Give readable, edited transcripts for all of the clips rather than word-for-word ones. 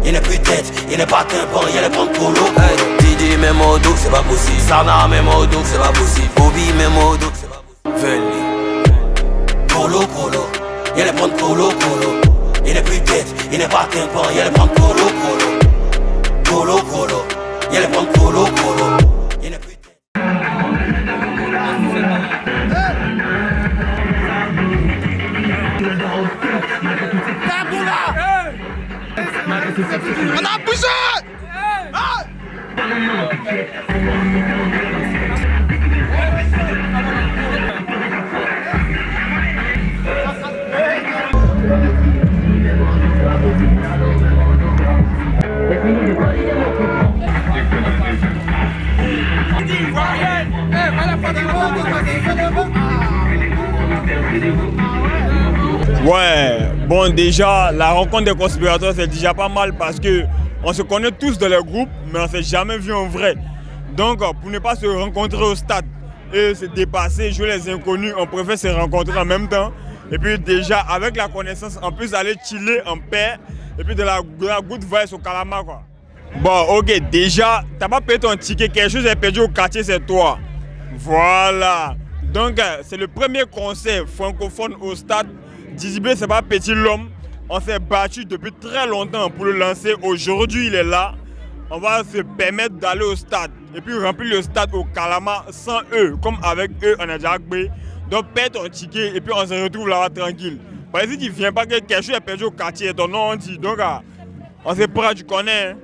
il n'est plus tête, il n'est pas tympan, il est prendre colo. Hey, Didi même au dos, c'est pas possible. Sana même au dos, c'est pas possible. Bobby même au dos, c'est pas possible. Veli Colo colo, il est prendre colo colo. Il n'est plus tête, il n'est pas tympan, il est prendre colo colo. Colo colo, il est prendre colo colo. Il n'est plus tête. On a bougé! Ouais, bon déjà, la rencontre des conspirateurs c'est déjà pas mal parce que on se connaît tous dans les groupes, mais on s'est jamais vu en vrai. Donc pour ne pas se rencontrer au stade et se dépasser, jouer les inconnus, on préfère se rencontrer en même temps. Et puis déjà, avec la connaissance, on peut aller chiller en paix et puis de la good vibe au Kalama quoi. Bon ok, déjà, t'as pas payé ton ticket, quelque chose est perdu au quartier, c'est toi. Voilà. Donc c'est le premier concert francophone au stade. Didi B, c'est pas petit l'homme. On s'est battu depuis très longtemps pour le lancer. Aujourd'hui, il est là. On va se permettre d'aller au stade et puis remplir le stade au Kalama sans eux. Comme avec eux, on a déjà payé. Donc, paie ton ticket et puis on se retrouve là-bas tranquille. Par exemple, tu ne viens pas que quelque chose est perdu au quartier, ton nom on dit. Donc, on se prend, tu connais. Hein?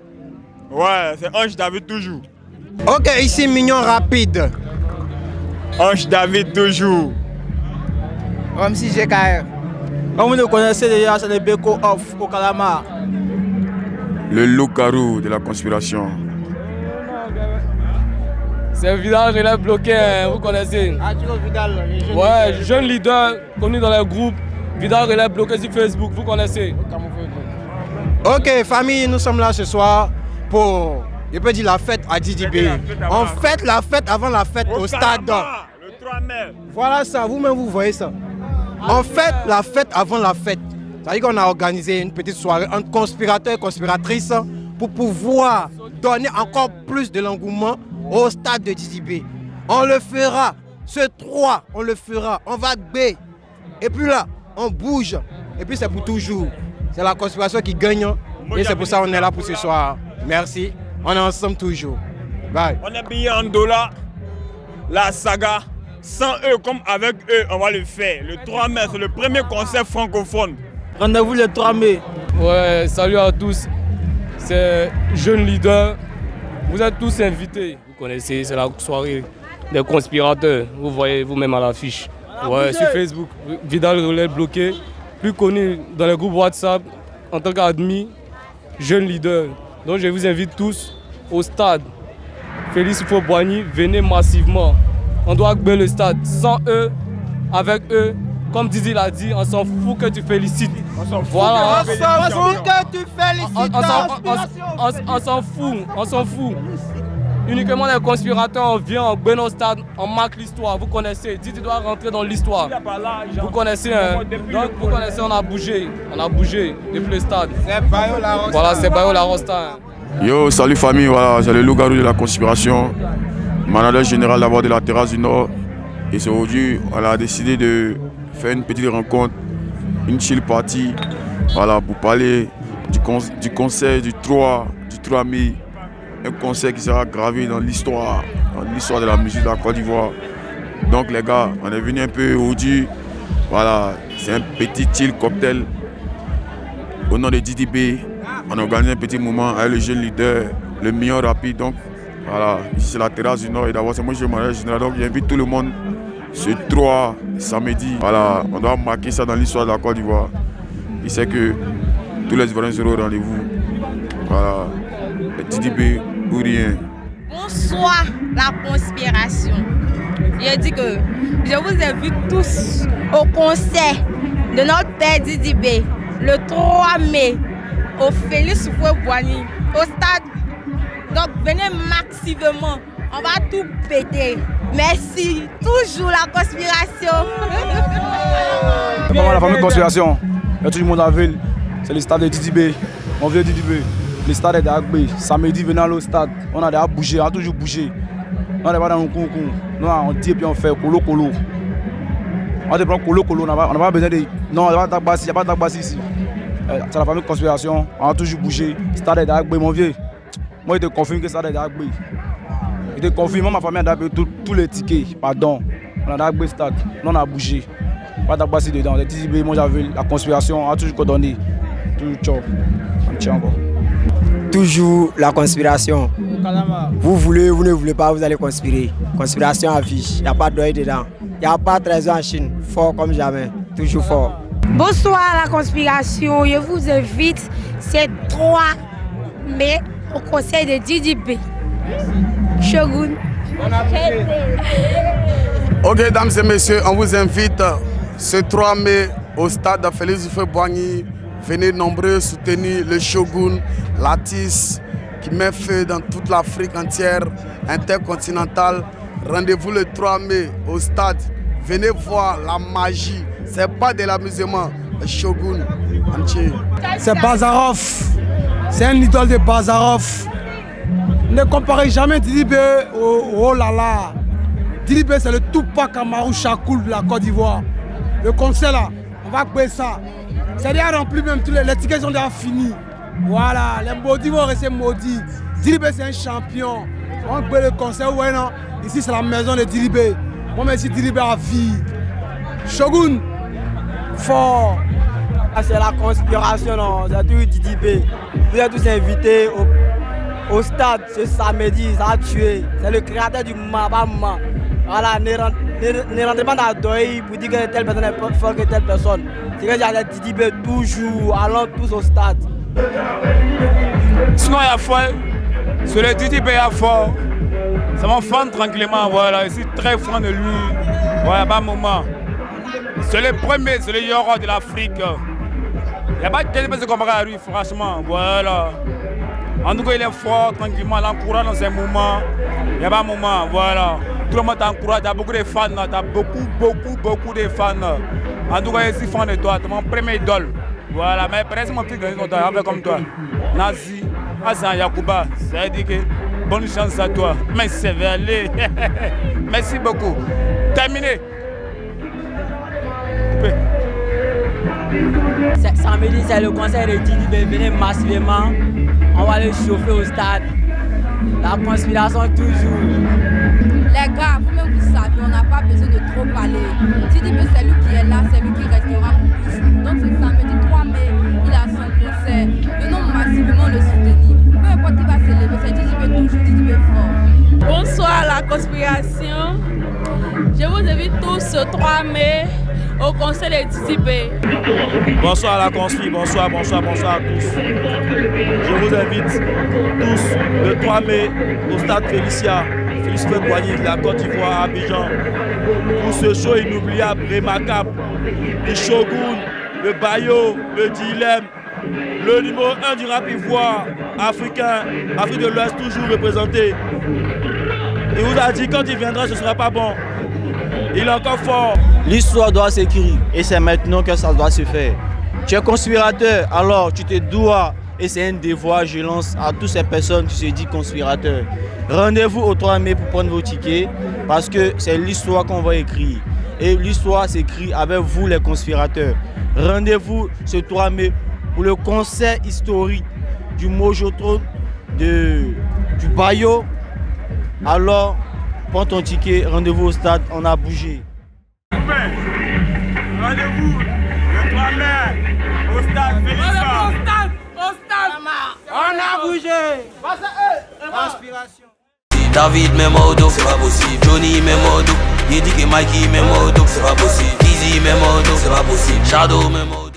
Ouais, c'est Ange David toujours. Ok, ici Mignon Rapide. Ange David toujours. Comme si GKR. Comme vous le connaissez déjà, c'est le Beko Off au Kalama. Le loup-garou de la conspiration. C'est Vidal Relais bloqué, hein, vous connaissez. Ah, tu vois Vidal, ouais, jeune leader connu dans les groupes. Vidal Relais bloqué sur Facebook, vous connaissez. Ok, famille, nous sommes là ce soir pour, je peux dire, la fête à Didi B. On fête la fête avant la fête au stade. Le 3 mai. Voilà ça, vous-même vous voyez ça. On fête la fête avant la fête. C'est-à-dire qu'on a organisé une petite soirée entre conspirateurs et conspiratrices pour pouvoir donner encore plus de l'engouement au stade de Didi B. On le fera, ce 3, on le fera, on va B. Et puis là, on bouge. Et puis c'est pour toujours. C'est la conspiration qui gagne. Et c'est pour ça qu'on est là pour ce soir. Merci. On est ensemble toujours. Bye. On est payé en dollars. La saga. Sans eux comme avec eux, on va le faire. Le 3 mai, c'est le premier concert francophone. Rendez-vous le 3 mai. Ouais, salut à tous. C'est Jeune Leader. Vous êtes tous invités. Vous connaissez, c'est la soirée des conspirateurs. Vous voyez vous-même à l'affiche. Ouais, sur Facebook. Vidal Relais bloqué. Plus connu dans les groupes WhatsApp en tant qu'admin. Jeune Leader. Donc je vous invite tous au stade. Félix Houphouët-Boigny, venez massivement. On doit gagner le stade. Sans eux, avec eux, comme Didi l'a dit, on s'en fout que tu félicites. On s'en fout, voilà. que tu félicites. On s'en fout. Uniquement les conspirateurs, on vient, on gagne au stade, on marque l'histoire. Vous connaissez, Didi doit rentrer dans l'histoire. Vous connaissez, hein? Donc vous connaissez, on a bougé depuis le stade. C'est Bayo la Rosta. Voilà, c'est Bayo la Rosta. Yo, salut famille, voilà, c'est le loup-garou de la conspiration. Manager général d'abord de la Terrasse du Nord. Et c'est aujourd'hui, on a décidé de faire une petite rencontre, une chill party, voilà, pour parler du concert du 3 mai. Un concert qui sera gravé dans l'histoire de la musique de la Côte d'Ivoire. Donc les gars, on est venu un peu aujourd'hui, voilà, c'est un petit chill cocktail au nom de Didi B. On a organisé un petit moment avec le jeune leader, le Mignon Rapide. Donc voilà, ici c'est la Terrasse du Nord et d'abord c'est moi je suis le manager général. Donc j'invite tout le monde ce 3 samedi. Voilà, on doit marquer ça dans l'histoire de la Côte d'Ivoire. Il sait que tous les Ivoiriens seront au rendez-vous. Voilà, Didi B ou rien. Bonsoir la conspiration. Je dis que je vous invite tous au concert de notre père Didi B le 3 mai au Félix Houphouët-Boigny au stade. Donc venez massivement, on va tout péter. Merci, toujours la conspiration. La famille conspiration, il y a tout le monde à la ville, c'est le stade de Didi B. On vient Didi B. Le stade est d'Agbé. Samedi, venant au stade, on a déjà bougé, on a toujours bougé. On n'est pas dans le concours. Nous, on dit et puis on fait colo-colo. On te prend colo-colo, on n'a pas besoin de... Non, il n'y a pas d'Agbassi ici. C'est la famille conspiration, on a toujours bougé. Stade est d'Agbé, mon vieux. Moi, je te confirme que le stade est d'Agbé. Je te confirme, moi, ma famille a d'Agbé tous les tickets. Pardon. On a d'Agbé stade. Nous, on a bougé. Pas d'Agbassi dedans. Les TZB, moi, j'avais la conspiration, on a toujours coordonné. Toujours tchop. On tient encore. Toujours la conspiration. Vous voulez, vous ne voulez pas, vous allez conspirer. Conspiration à vie. Il n'y a pas d'oeil dedans. Il n'y a pas de trésor en Chine. Fort comme jamais. Toujours fort. Bonsoir la conspiration. Je vous invite ces 3 mai au conseil de DDB. Shogun. Ok, dames et messieurs, on vous invite ce 3 mai au stade Félix Houphouët-Boigny. Venez nombreux soutenir le Shogun, l'artiste qui met feu dans toute l'Afrique entière, intercontinentale. Rendez-vous le 3 mai au stade. Venez voir la magie. C'est pas de l'amusement. Le Shogun entier. C'est Bazarov. C'est un idole de Bazarov. Ne comparez jamais Didibé au Lala. Didibé, c'est le Tupac Amaru Shakur de la Côte d'Ivoire. Le concert là, on va couper ça. C'est déjà rempli, même tous les tickets sont déjà finis. Voilà, les maudits vont rester maudits. Didibé, c'est un champion. On peut le concert, ouais, non. Ici, c'est la maison de Didibé. Moi, mais ici, Didibé à vie. Shogun, fort. C'est la conspiration, non. C'est tout Didibé. Vous êtes tous invités au stade ce samedi. Ça a tué. C'est le créateur du Mabama. Voilà, ne rentrez pas dans la doille pour dire que telle personne est plus forte que telle personne. C'est que j'ai Didibé toujours. Allons tous au stade. Sinon, il y a fort. Sur le Didibé, il y a fort. Ça m'en fan tranquillement. Voilà, je suis très fan de lui. Voilà, pas un moment. C'est le premier, c'est le Yoro de l'Afrique. Il n'y a pas de quelqu'un qui se compare à lui, franchement. Voilà. En tout cas, il est fort, tranquillement, il encourage dans ses moments. Il n'y a pas un moment, voilà. Tout le monde t'encourage, tu as beaucoup de fans, tu as beaucoup de fans. En tout cas, je suis fan de toi, tu es mon premier idole. Voilà, mais presque mon petit gars, comme toi. Nazi, Hassan Yacouba, ça veut dire que bonne chance à toi. Mais c'est aller. Merci beaucoup. Terminé. Samedi, c'est le concert de Didibé. Venez massivement. On va le chauffer au stade. La conspiration toujours. Les gars, vous-même vous savez, on n'a pas besoin de trop parler. Didibé, c'est lui qui est là, c'est lui qui restera pour toujours. Donc ce samedi 3 mai, il a son concert. Venons massivement le soutenir. Peu importe qui va se lever, c'est Didibé toujours, Didibé fort. Bonsoir la conspiration. Je vous invite tous ce 3 mai au conseil de Didibé. Bonsoir à la conspi, bonsoir à tous. Je vous invite tous le 3 mai au stade Félix Houphouët-Boigny de la Côte d'Ivoire à Abidjan pour ce show inoubliable, remarquable. Le Shogun, le Bayo, le Dilemme, le numéro 1 du rap ivoire africain, Afrique de l'Ouest toujours représenté. Il vous a dit quand il viendra ce ne sera pas bon. Il est encore fort. L'histoire doit s'écrire et c'est maintenant que ça doit se faire. Tu es conspirateur, alors tu te dois, et c'est un devoir, je lance à toutes ces personnes qui se disent conspirateurs. Rendez-vous au 3 mai pour prendre vos tickets parce que c'est l'histoire qu'on va écrire. Et l'histoire s'écrit avec vous les conspirateurs. Rendez-vous ce 3 mai pour le concert historique du Mojotron du Bayo. Alors, prends ton ticket, rendez-vous au stade, on a bougé. Rendez-vous le 3 mai au stade Félix. Au stade. On a bougé. Inspiration. David Memodo, c'est pas possible. Johnny Memodo, il dit que Mikey Memodo, c'est pas possible. Easy Memodo, c'est pas possible. Shadow Memodo.